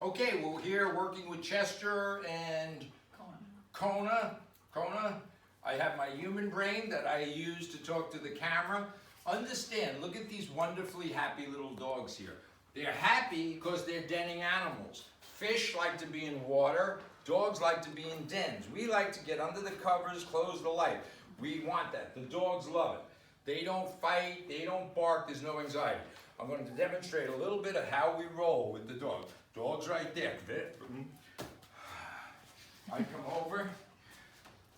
Okay, we're here working with Chester and Kona. I have my human brain that I use to talk to the camera. Understand, look at these wonderfully happy little dogs here. They're happy because they're denning animals. Fish like to be in water. Dogs like to be in dens. We like to get under the covers, close the light. We want that. The dogs love it. They don't fight, they don't bark, there's no anxiety. I'm going to demonstrate a little bit of how we roll with the dog. Dog's right there. I come over.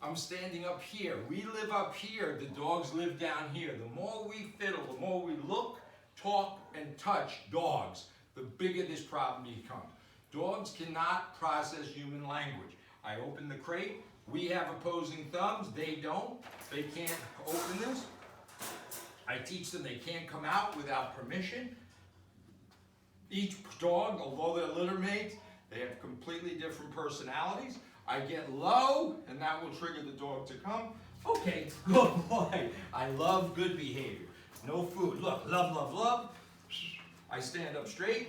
I'm standing up here. We live up here. The dogs live down here. The more we fiddle, the more we look, talk, and touch dogs, the bigger this problem becomes. Dogs cannot process human language. I open the crate. We have opposing thumbs. They don't. They can't open this. I teach them they can't come out without permission. Each dog, although they're litter mates, they have completely different personalities. I get low, and that will trigger the dog to come. Okay, good boy. I love good behavior. No food. Look, love, love, love. I stand up straight.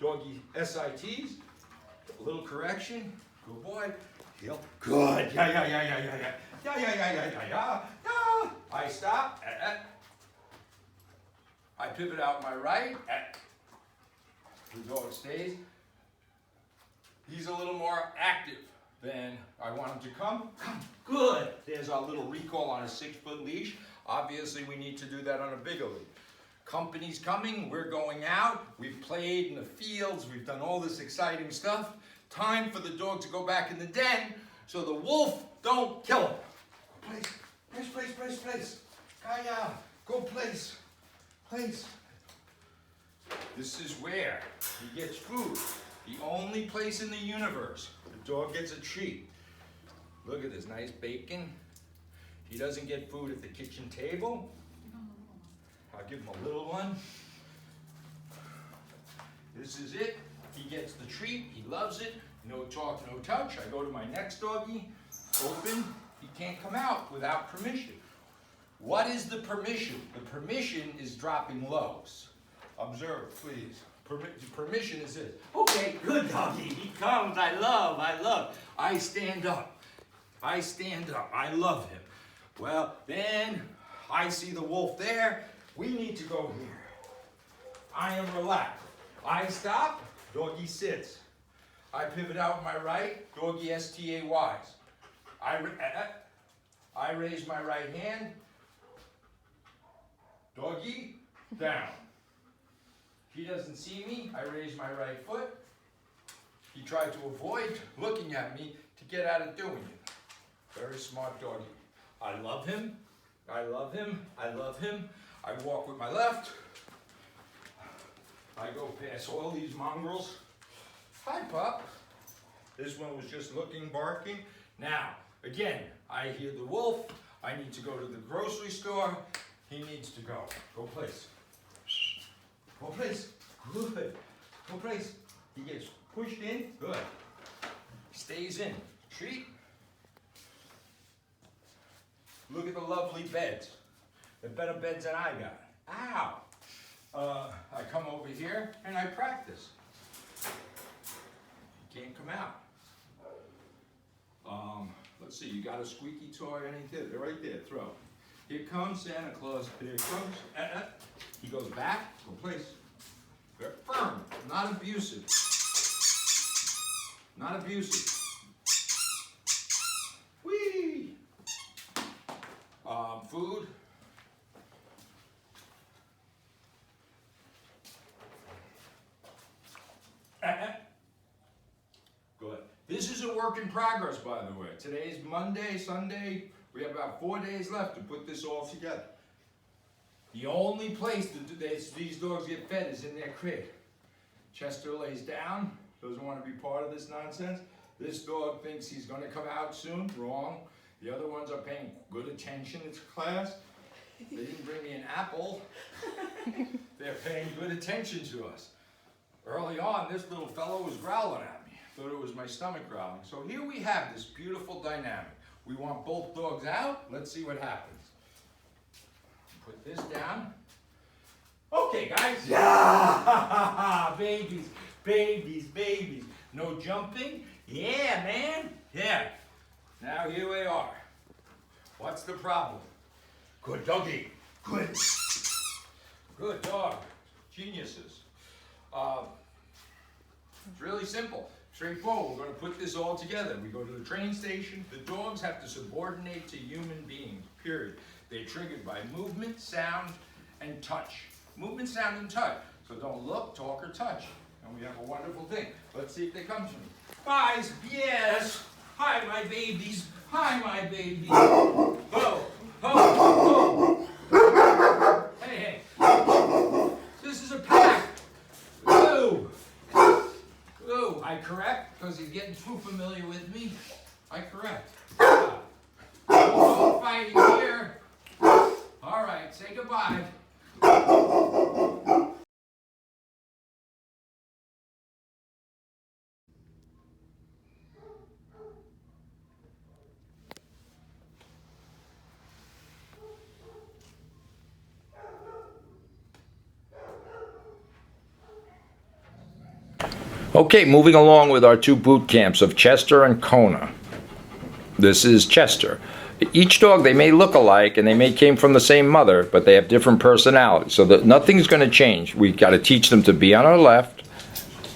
Doggy SITs. A little correction. Good boy. Heel. Good. Yeah. I stop. I pivot out my right. The dog stays. He's a little more active than I want him to come. Come. Good. There's our little recall on a 6-foot leash. Obviously, we need to do that on a bigger leash. Company's coming. We're going out. We've played in the fields. We've done all this exciting stuff. Time for the dog to go back in the den so the wolf don't kill him. Place. Kaya, go place. This is where he gets food. The only place in the universe the dog gets a treat. Look at this nice bacon. He doesn't get food at the kitchen table. I'll give him a little one. This is it. He gets the treat. He loves it. No talk, no touch. I go to my next doggy. Open. He can't come out without permission. What is the permission? The permission is dropping lows. Observe, please. Permission is this. Okay, good doggy. He comes. I love. I stand up. I love him. Well, then I see the wolf there. We need to go here. I am relaxed. I stop. Doggy sits. I pivot out my right. Doggy STAYs. I raise my right hand. Doggy, down. He doesn't see me. I raise my right foot. He tried to avoid looking at me to get out of doing it. Very smart doggy. I love him. I walk with my left. I go past all these mongrels. Hi, pup. This one was just looking, barking. Now, again, I hear the wolf. I need to go to the grocery store. He needs to go. Go place. Good. Go place. He gets pushed in. Good. Stays in. Treat. Look at the lovely beds. They're better beds than I got. Ow. I come over here and I practice. He can't come out. Let's see, you got a squeaky toy or anything? They're right there, throw. Here comes Santa Claus. Here it comes. He goes back, go place. Very firm, not abusive. Whee! Food. Good. This is a work in progress, by the way. Today's Monday, Sunday. We have about 4 days left to put this all together. The only place that these dogs get fed is in their crate. Chester lays down, doesn't want to be part of this nonsense. This dog thinks he's going to come out soon. Wrong. The other ones are paying good attention to class. They didn't bring me an apple. They're paying good attention to us. Early on, this little fellow was growling at me. Thought it was my stomach growling. So here we have this beautiful dynamic. We want both dogs out. Let's see what happens. Put this down. Okay, guys. Yeah! Babies. babies, babies. No jumping? Yeah, man. Yeah. Now here we are. What's the problem? Good doggy. Good. Good dog. Geniuses. It's really simple. Straightforward. We're going to put this all together. We go to the train station. The dogs have to subordinate to human beings, period. They're triggered by movement, sound, and touch. Movement, sound, and touch. So don't look, talk, or touch. And we have a wonderful thing. Let's see if they come to me. Guys, yes. Hi, my babies. Hi, my babies. Ho, ho, ho. Hey, hey. This is a pack. Ooh. Ooh, I correct, because he's getting too familiar with me. I correct. No fighting here. All right, say goodbye. Okay, moving along with our two boot camps of Chester and Kona. This is Chester. Each dog, they may look alike and they may came from the same mother, but they have different personalities. So that nothing's going to change. We got to teach them to be on our left,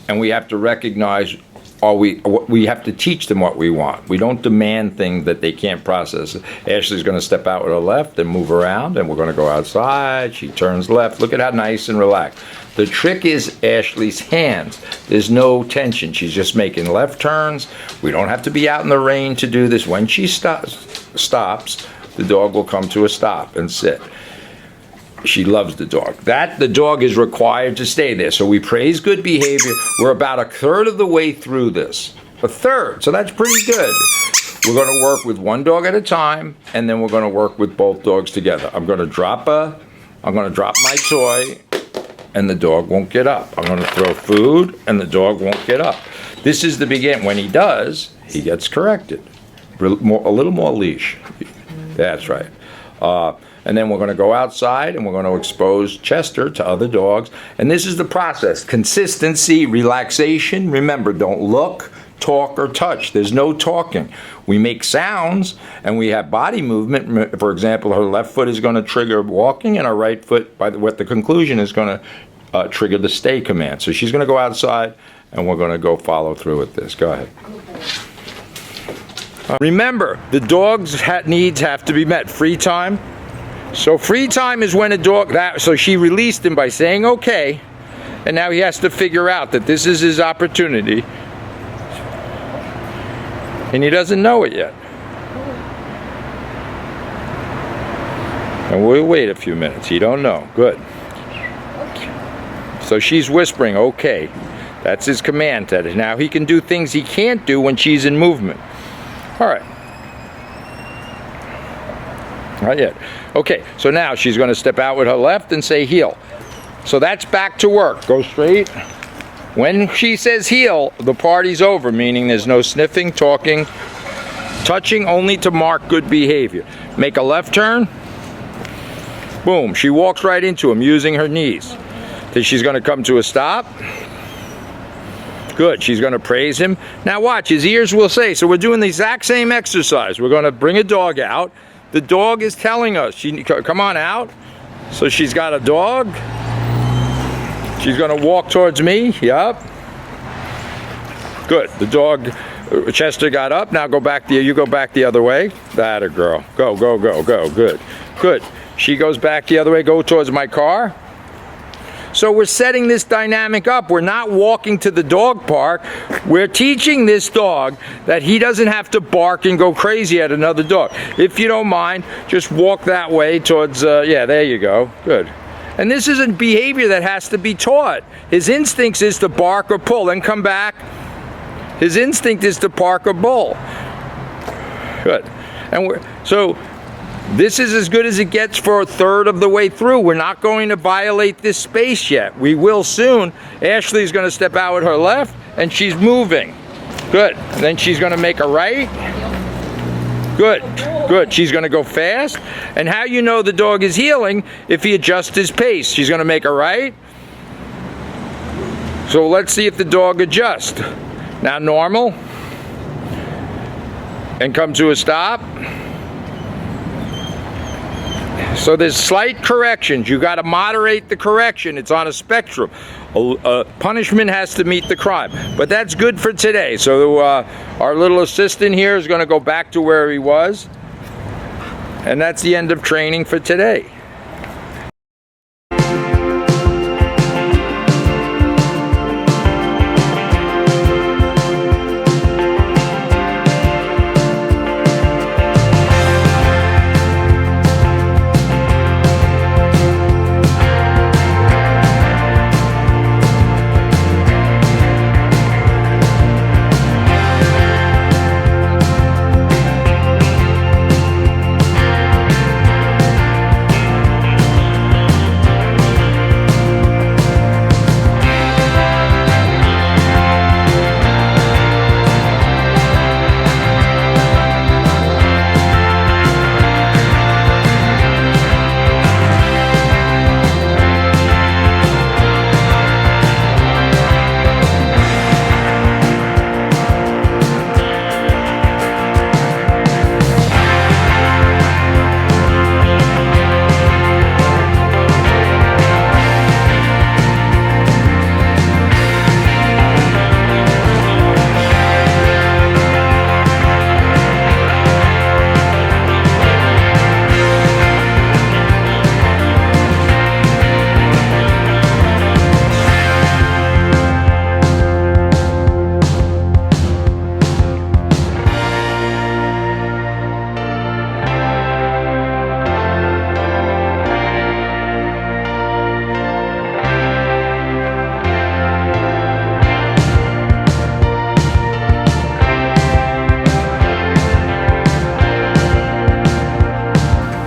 and we have to recognize, we have to teach them what we want. We don't demand things that they can't process. Ashley's going to step out with her left and move around, and we're going to go outside. She turns left. Look at how nice and relaxed. The trick is Ashley's hands. There's no tension. She's just making left turns. We don't have to be out in the rain to do this. When she stops, the dog will come to a stop and sit. She loves the dog. The dog is required to stay there. So we praise good behavior. We're about a third of the way through this. A third, so that's pretty good. We're going to work with one dog at a time, and then we're going to work with both dogs together. I'm going to drop my toy, and the dog won't get up. I'm going to throw food, and the dog won't get up. This is the beginning. When he does, he gets corrected. A little more leash. That's right. And then we're going to go outside and we're going to expose Chester to other dogs. And this is the process. Consistency, relaxation. Remember, don't look, talk, or touch. There's no talking. We make sounds and we have body movement. For example, her left foot is going to trigger walking and her right foot, what the conclusion is going to trigger the stay command. So she's going to go outside and we're going to go follow through with this. Go ahead. Remember, the dog's needs have to be met. Free time. So free time is when a dog, so she released him by saying okay, and now he has to figure out that this is his opportunity, and he doesn't know it yet. And we'll wait a few minutes. He don't know. Good. So she's whispering, okay. That's his command to it. Now he can do things he can't do when she's in movement. All right. Not yet. Okay, so now she's going to step out with her left and say heel. So that's back to work. Go straight. When she says heel, the party's over, meaning there's no sniffing, talking, touching, only to mark good behavior. Make a left turn. Boom. She walks right into him using her knees. Then she's going to come to a stop. Good. She's going to praise him. Now watch, his ears will say. So we're doing the exact same exercise. We're going to bring a dog out. The dog is telling us, come on out. So she's got a dog. She's going to walk towards me. Yup. Good. The dog, Chester got up. Now you go back the other way. That a girl. Go, go, go, go. Good. Good. She goes back the other way. Go towards my car. So we're setting this dynamic up. We're not walking to the dog park. We're teaching this dog that he doesn't have to bark and go crazy at another dog. If you don't mind, just walk that way towards, yeah, there you go. Good. And this is a behavior that has to be taught. His instincts is to bark or pull, then come back. His instinct is to bark or pull. Good. And so this is as good as it gets for a third of the way through. We're not going to violate this space yet. We will soon. Ashley's going to step out with her left, and she's moving. Good. And then she's going to make a right. Good. Good. She's going to go fast. And how you know the dog is healing, if he adjusts his pace. She's going to make a right. So let's see if the dog adjusts. Now normal, and come to a stop. So there's slight corrections. You got to moderate the correction. It's on a spectrum. Punishment has to meet the crime. But that's good for today. So our little assistant here is going to go back to where he was. And that's the end of training for today.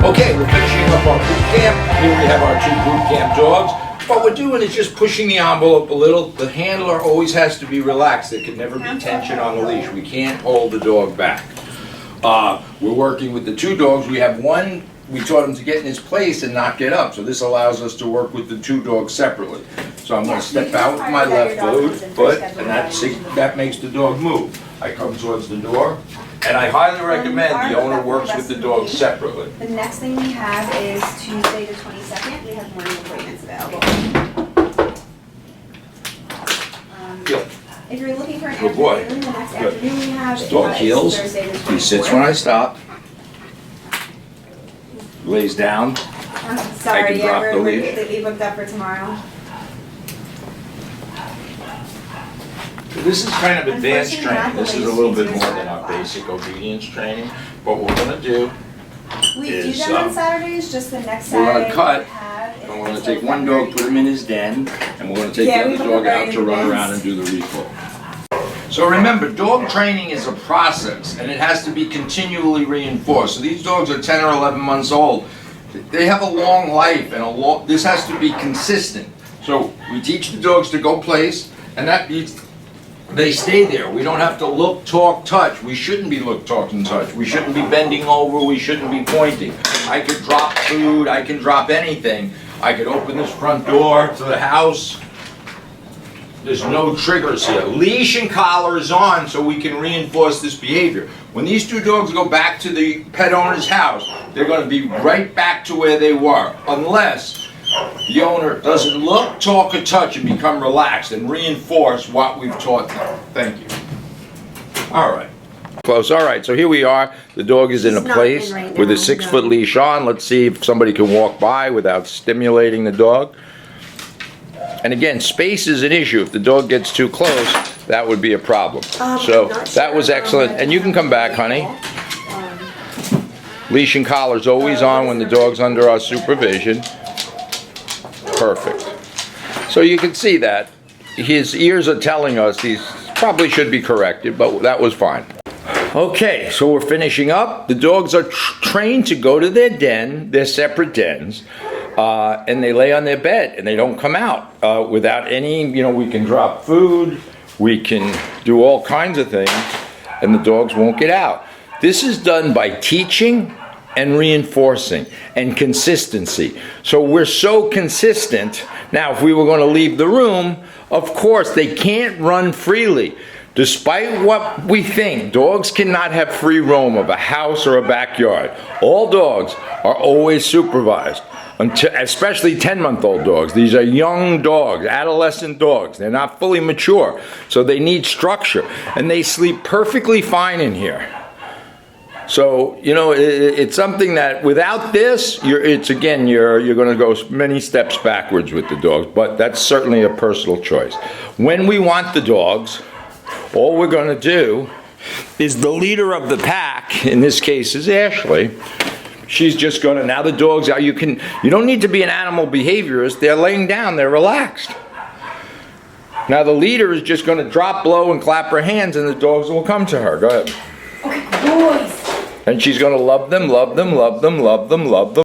Okay, we're finishing up our boot camp. Here we have our 2 boot camp dogs. What we're doing is just pushing the envelope a little. The handler always has to be relaxed. There can never be tension on the leash. We can't hold the dog back. We're working with the 2 dogs. We have one, we taught him to get in his place and not get up. So this allows us to work with the 2 dogs separately. So I'm going to step out with my left foot, and that makes the dog move. I come towards the door. And I highly recommend the owner works with the dog separately. The next thing we have is Tuesday the 22nd. We have morning appointments available. If you're looking for an afternoon, the next afternoon we have Dog heels. Thursday the 24th. He sits when I stop. Lays down. Sorry, drop the we're leash. completely booked up for tomorrow. This is kind of advanced training. This is a little bit more than our basic obedience training. What we're going to do We is do them on Saturdays, just the next we're Saturday. going to cut, we have and we're going to until take one dog, put him in his den, and we're going to take Yeah, the we other put dog them out right to in run the around and do the recall. So remember, dog training is a process, and it has to be continually reinforced. So these dogs are 10 or 11 months old. They have a long life, and this has to be consistent. So we teach the dogs to go place, and that means they stay there. We don't have to look, talk, touch. We shouldn't be look, talk, and touch. We shouldn't be bending over. We shouldn't be pointing. I could drop food. I can drop anything. I could open this front door to the house. There's no triggers here. Leash and collar is on so we can reinforce this behavior. When these 2 dogs go back to the pet owner's house, they're going to be right back to where they were, unless the owner doesn't look, talk, or touch and become relaxed and reinforce what we've taught them. Thank you. All right. Close. All right, so here we are. The dog is in a place with a 6-foot leash on. Let's see if somebody can walk by without stimulating the dog. And again, space is an issue. If the dog gets too close, that would be a problem. So that was excellent. And you can come back, honey. Leash and collar's always on when the dog's under our supervision. Perfect. So you can see that. His ears are telling us he probably should be corrected, but that was fine. Okay, so we're finishing up. The dogs are trained to go to their den, their separate dens, and they lay on their bed and they don't come out without any, we can drop food, we can do all kinds of things, and the dogs won't get out. This is done by teaching and reinforcing and consistency. So we're so consistent. Now, if we were going to leave the room, of course, they can't run freely. Despite what we think, dogs cannot have free roam of a house or a backyard. All dogs are always supervised, especially 10-month-old dogs. These are young dogs, adolescent dogs. They're not fully mature, so they need structure, and they sleep perfectly fine in here. So, you know, it's something that without this, you're going to go many steps backwards with the dogs, but that's certainly a personal choice. When we want the dogs, all we're going to do is the leader of the pack, in this case is Ashley. She's just going to, now the dogs are, you don't need to be an animal behaviorist. They're laying down, they're relaxed. Now the leader is just going to drop low and clap her hands and the dogs will come to her. Go ahead. Okay, boys. And she's going to love them, love them, love them, love them, love them.